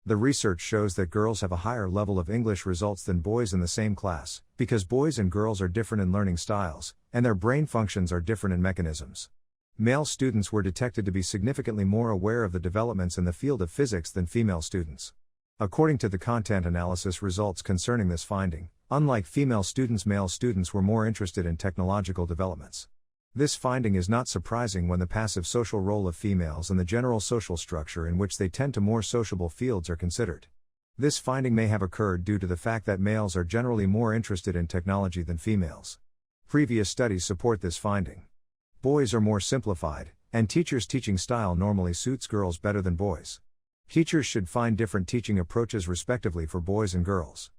The research shows that girls have a higher level of English results than boys in the same class, because boys and girls are different in learning styles, and their brain functions are different in mechanisms. Male students were detected to be significantly more aware of the developments in the field of physics than female students. According to the content analysis results concerning this finding, unlike female students, male students were more interested in technological developments. This finding is not surprising when the passive social role of females and the general social structure in which they tend to more sociable fields are considered. This finding may have occurred due to the fact that males are generally more interested in technology than females. Previous studies support this finding. Boys are more simplified, and teachers' teaching style normally suits girls better than boys. Teachers should find different teaching approaches respectively for boys and girls.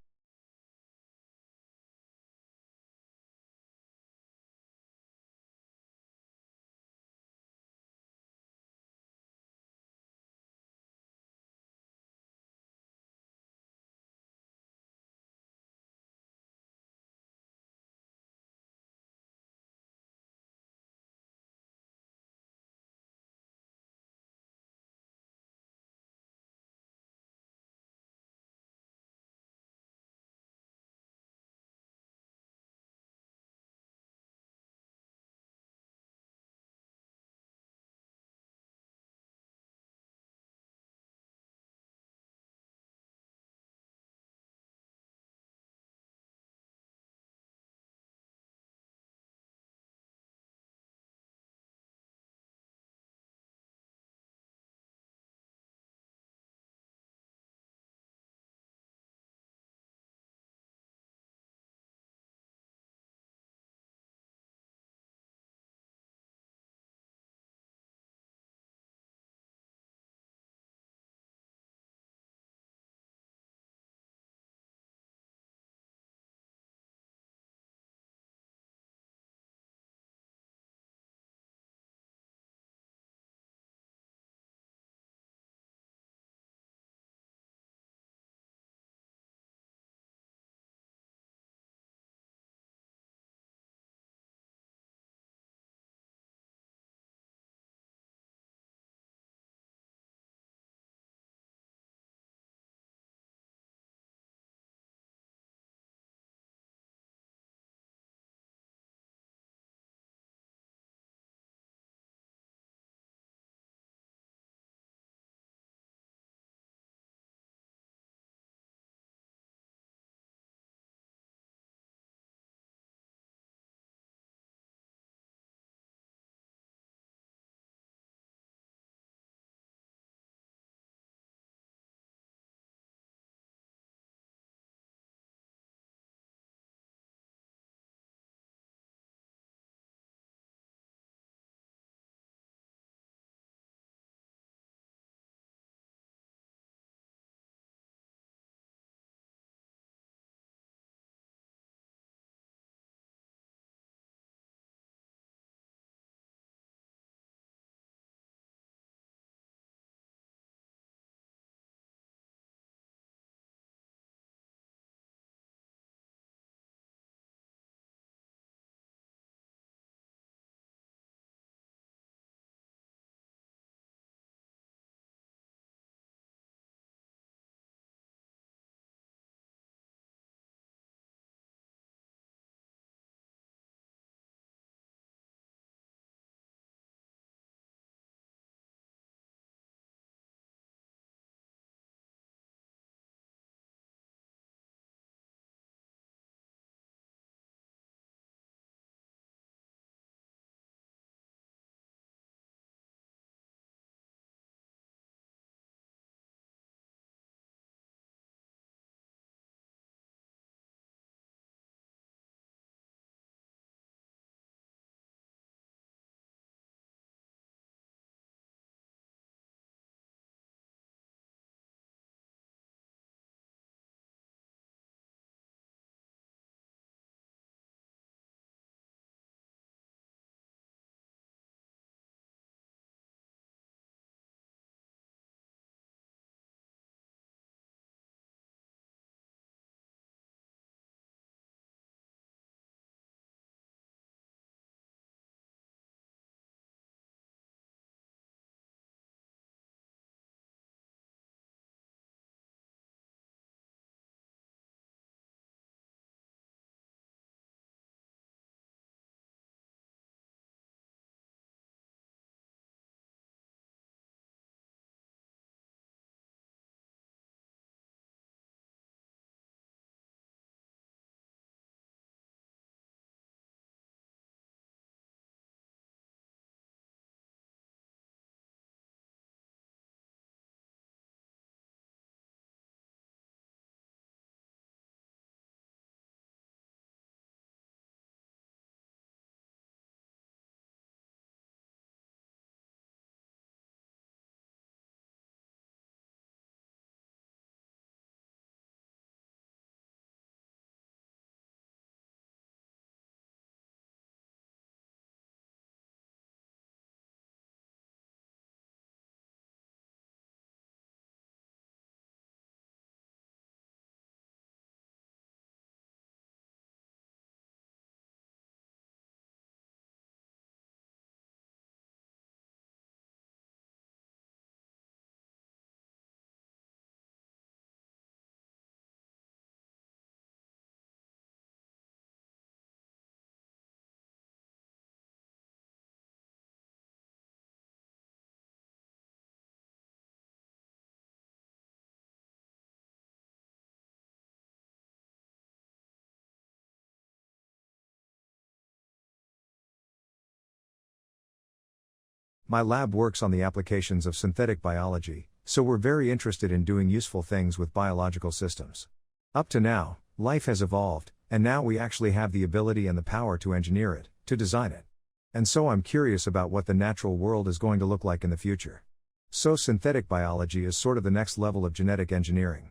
My lab works on the applications of synthetic biology, so we're very interested in doing useful things with biological systems. Up to now, life has evolved, and now we actually have the ability and the power to engineer it, to design it. And so I'm curious about what the natural world is going to look like in the future. So synthetic biology is sort of the next level of genetic engineering.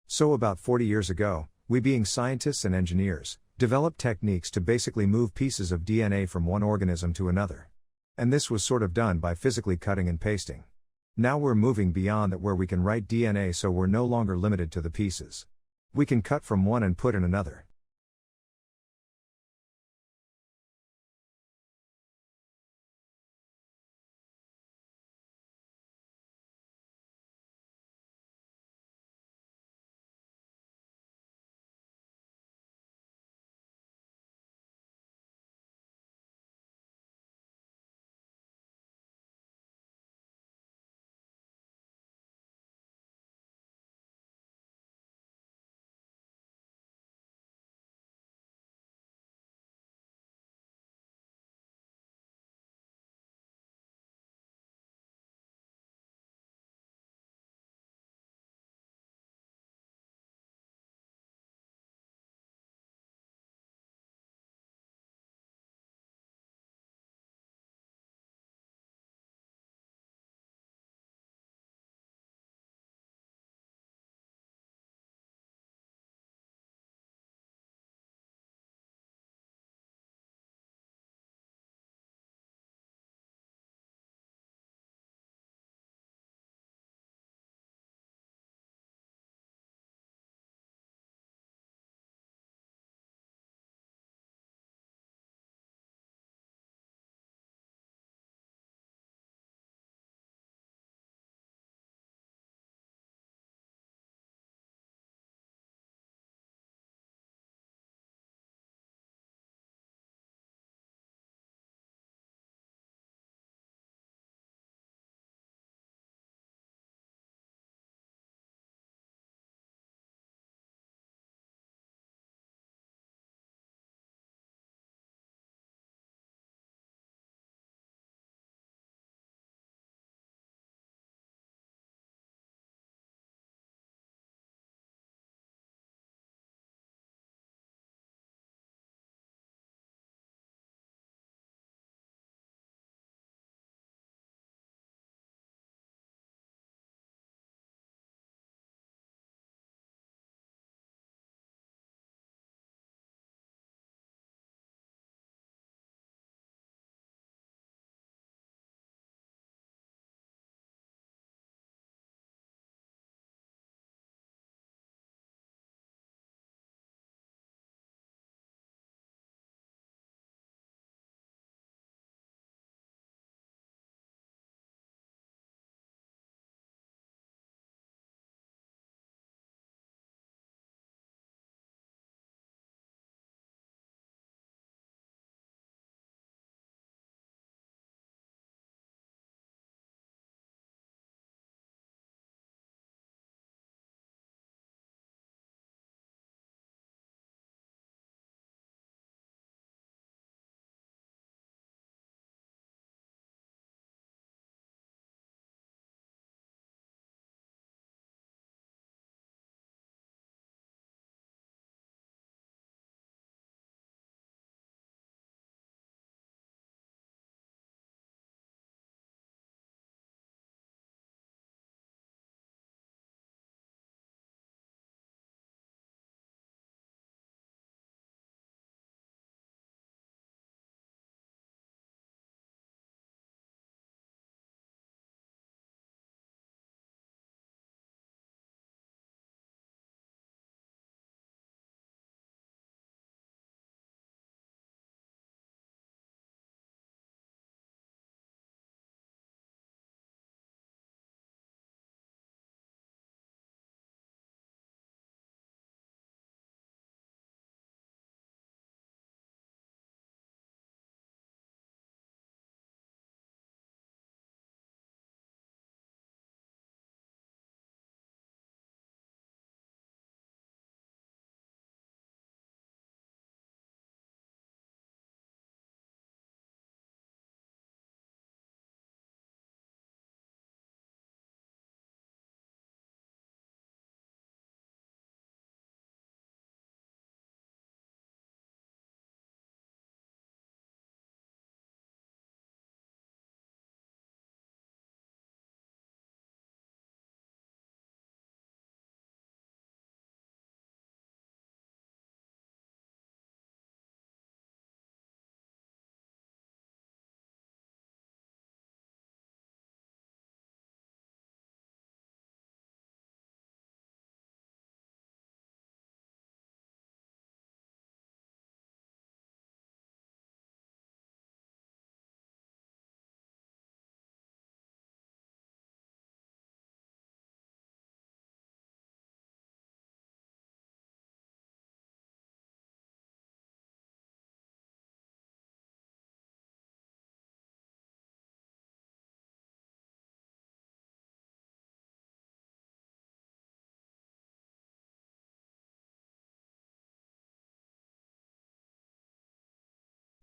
So about 40 years ago, we being scientists and engineers, developed techniques to basically move pieces of DNA from one organism to another. And this was sort of done by physically cutting and pasting. Now we're moving beyond that, where we can write DNA, so we're no longer limited to the pieces. We can cut from one and put in another.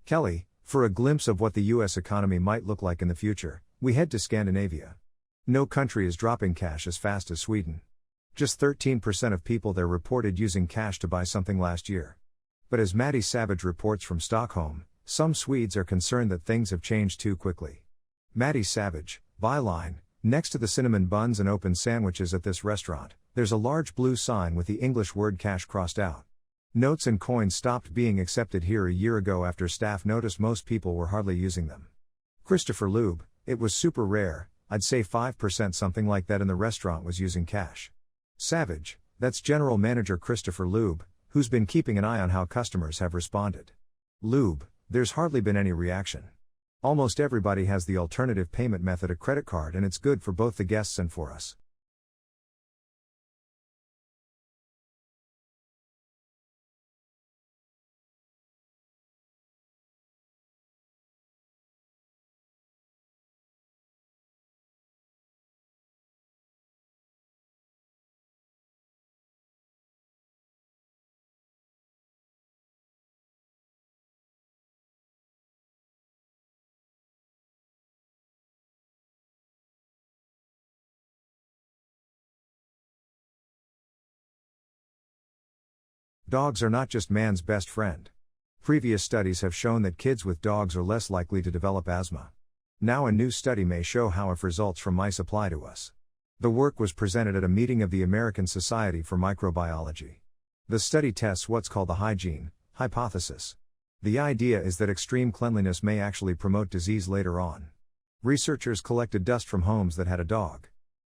Kelly, for a glimpse of what the US economy might look like in the future, we head to Scandinavia. No country is dropping cash as fast as Sweden. Just 13% of people there reported using cash to buy something last year. But as Maddie Savage reports from Stockholm, some Swedes are concerned that things have changed too quickly. Maddie Savage, byline, next to the cinnamon buns and open sandwiches at this restaurant, there's a large blue sign with the English word cash crossed out. Notes and coins stopped being accepted here a year ago after staff noticed most people were hardly using them. Christopher Lube, it was super rare, I'd say 5% something like that in the restaurant was using cash. Savage, that's General Manager Christopher Lube, who's been keeping an eye on how customers have responded. Lube, there's hardly been any reaction. Almost everybody has the alternative payment method, a credit card, and it's good for both the guests and for us. Dogs are not just man's best friend. Previous studies have shown that kids with dogs are less likely to develop asthma. Now a new study may show how if results from mice apply to us. The work was presented at a meeting of the American Society for Microbiology. The study tests what's called the hygiene hypothesis. The idea is that extreme cleanliness may actually promote disease later on. Researchers collected dust from homes that had a dog.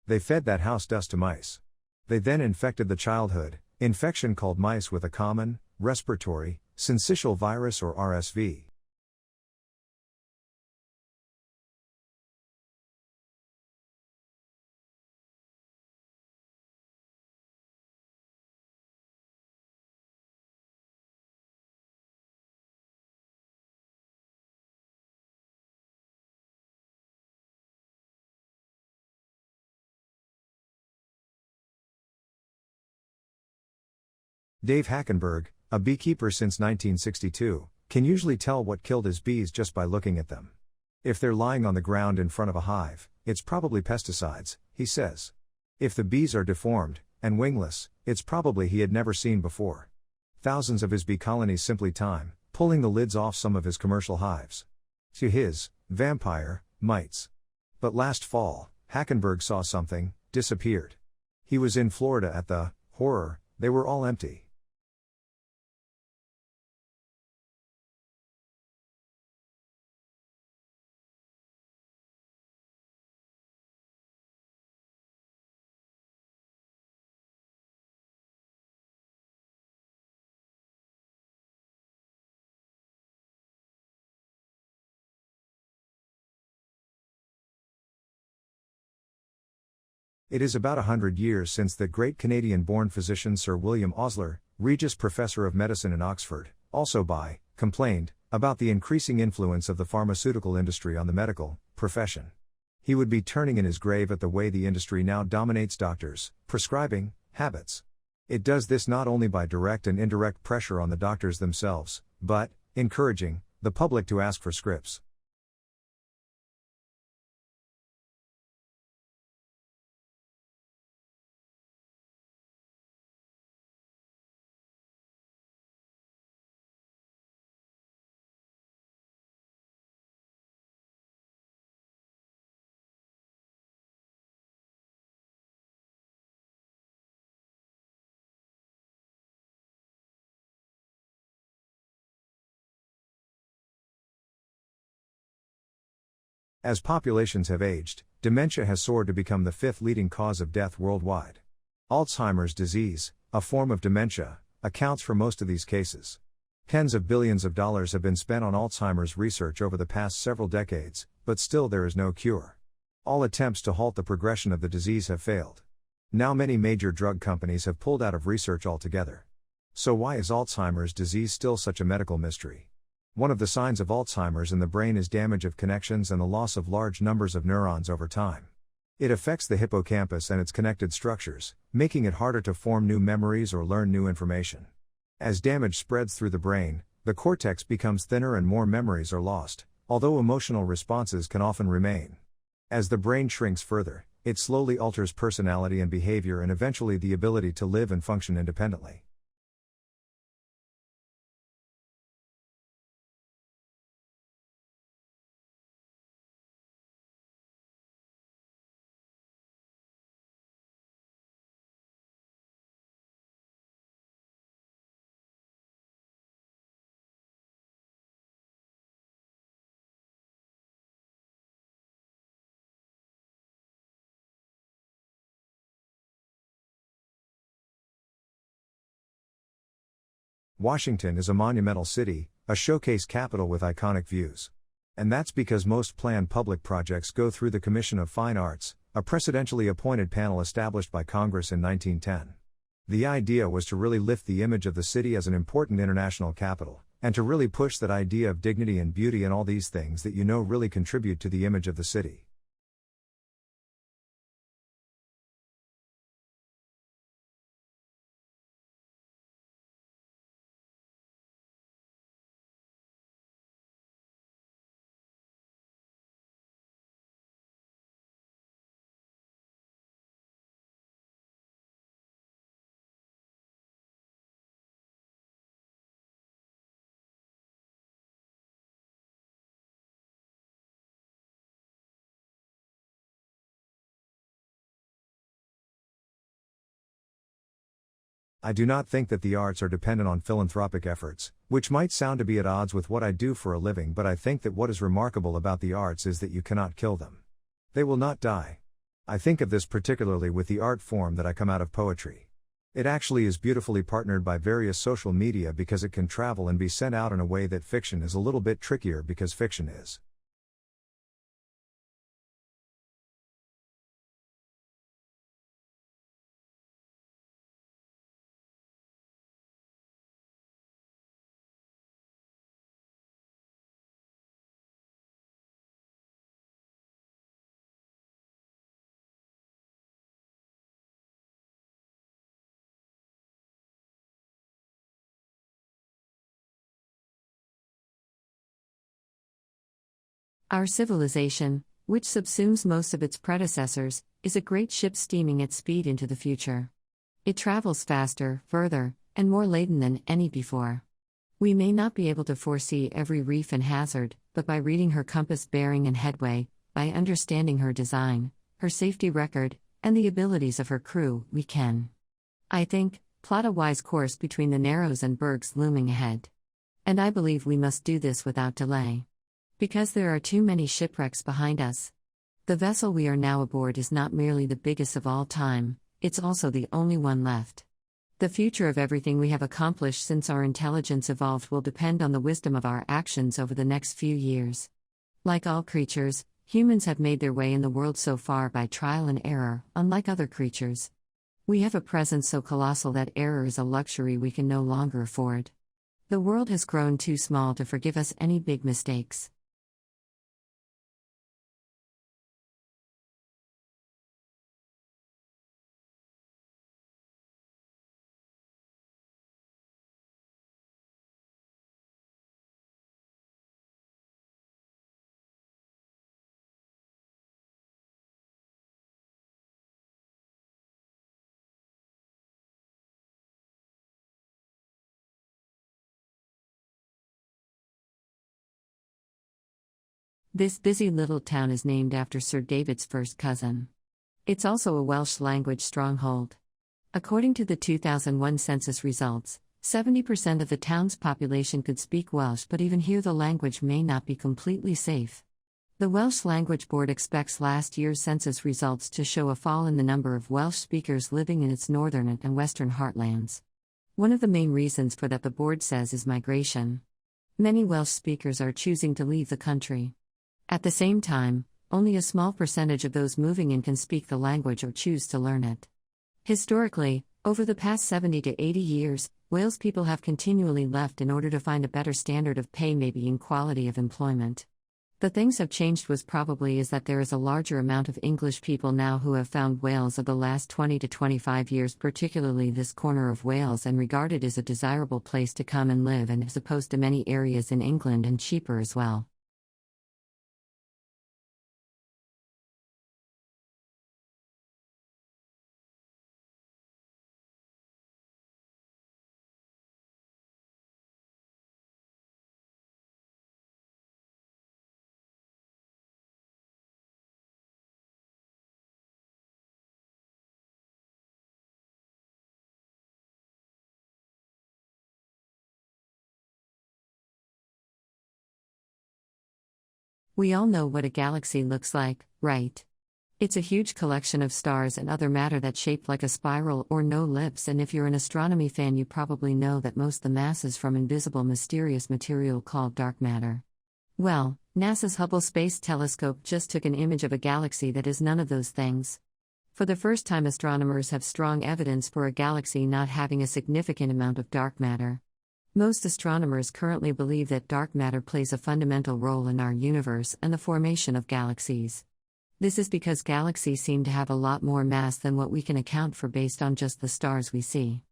They fed that house dust to mice. They then infected the childhood infection called mice with a common, respiratory, syncytial virus or RSV. Dave Hackenberg, a beekeeper since 1962, can usually tell what killed his bees just by looking at them. If they're lying on the ground in front of a hive, it's probably pesticides, he says. If the bees are deformed and wingless, it's probably he had never seen before. Thousands of his bee colonies simply time, pulling the lids off some of his commercial hives. To his vampire mites. But last fall, Hackenberg saw something disappeared. He was in Florida at the horror, they were all empty. It is about 100 years since the great Canadian-born physician Sir William Osler, Regius Professor of Medicine in Oxford, also complained about the increasing influence of the pharmaceutical industry on the medical profession. He would be turning in his grave at the way the industry now dominates doctors' prescribing habits. It does this not only by direct and indirect pressure on the doctors themselves, but encouraging the public to ask for scripts. As populations have aged, dementia has soared to become the fifth leading cause of death worldwide. Alzheimer's disease, a form of dementia, accounts for most of these cases. Tens of billions of dollars have been spent on Alzheimer's research over the past several decades, but still there is no cure. All attempts to halt the progression of the disease have failed. Now many major drug companies have pulled out of research altogether. So why is Alzheimer's disease still such a medical mystery? One of the signs of Alzheimer's in the brain is damage of connections and the loss of large numbers of neurons over time. It affects the hippocampus and its connected structures, making it harder to form new memories or learn new information. As damage spreads through the brain, The cortex becomes thinner and more memories are lost, although emotional responses can often remain. As the brain shrinks further, it slowly alters personality and behavior and eventually the ability to live and function independently. Washington is a monumental city, a showcase capital with iconic views. And that's because most planned public projects go through the Commission of Fine Arts, a presidentially appointed panel established by Congress in 1910. The idea was to really lift the image of the city as an important international capital, and to really push that idea of dignity and beauty and all these things that really contribute to the image of the city. I do not think that the arts are dependent on philanthropic efforts, which might sound to be at odds with what I do for a living, but I think that what is remarkable about the arts is that you cannot kill them. They will not die. I think of this particularly with the art form that I come out of, poetry. It actually is beautifully partnered by various social media because it can travel and be sent out in a way that fiction is a little bit trickier because fiction is. Our civilization, which subsumes most of its predecessors, is a great ship steaming at speed into the future. It travels faster, further, and more laden than any before. We may not be able to foresee every reef and hazard, but by reading her compass bearing and headway, by understanding her design, her safety record, and the abilities of her crew, we can, I think, plot a wise course between the Narrows and bergs looming ahead. And I believe we must do this without delay. Because there are too many shipwrecks behind us. The vessel we are now aboard is not merely the biggest of all time, it's also the only one left. The future of everything we have accomplished since our intelligence evolved will depend on the wisdom of our actions over the next few years. Like all creatures, humans have made their way in the world so far by trial and error, unlike other creatures. We have a presence so colossal that error is a luxury we can no longer afford. The world has grown too small to forgive us any big mistakes. This busy little town is named after Sir David's first cousin. It's also a Welsh language stronghold. According to the 2001 census results, 70% of the town's population could speak Welsh, but even here the language may not be completely safe. The Welsh Language Board expects last year's census results to show a fall in the number of Welsh speakers living in its northern and western heartlands. One of the main reasons for that, the board says, is migration. Many Welsh speakers are choosing to leave the country. At the same time, only a small percentage of those moving in can speak the language or choose to learn it. Historically, over the past 70 to 80 years, Wales people have continually left in order to find a better standard of pay, maybe in quality of employment. The things have changed was probably is that there is a larger amount of English people now who have found Wales of the last 20 to 25 years, particularly this corner of Wales, and regarded as a desirable place to come and live, and as opposed to many areas in England, and cheaper as well. We all know what a galaxy looks like, right? It's a huge collection of stars and other matter that's shaped like a spiral or no lips, and if you're an astronomy fan, you probably know that most the mass is from invisible mysterious material called dark matter. Well, NASA's Hubble Space Telescope just took an image of a galaxy that is none of those things. For the first time, astronomers have strong evidence for a galaxy not having a significant amount of dark matter. Most astronomers currently believe that dark matter plays a fundamental role in our universe and the formation of galaxies. This is because galaxies seem to have a lot more mass than what we can account for based on just the stars we see.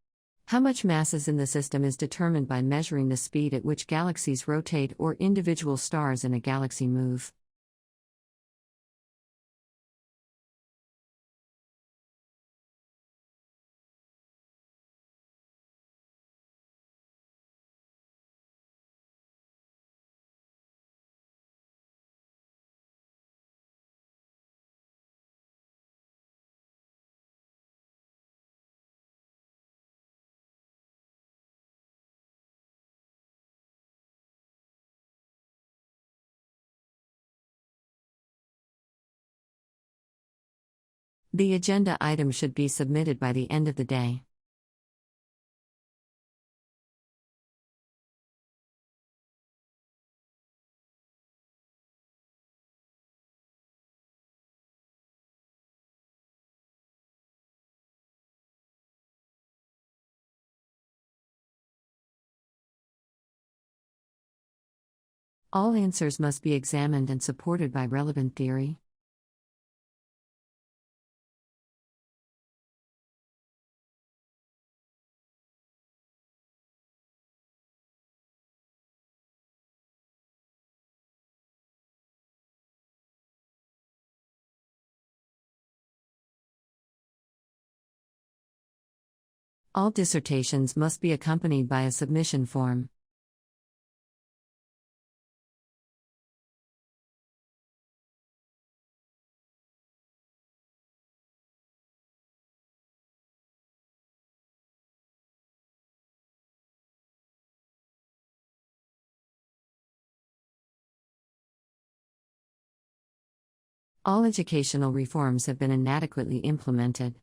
How much mass is in the system is determined by measuring the speed at which galaxies rotate or individual stars in a galaxy move. The agenda item should be submitted by the end of the day. All answers must be examined and supported by relevant theory. All dissertations must be accompanied by a submission form. All educational reforms have been inadequately implemented.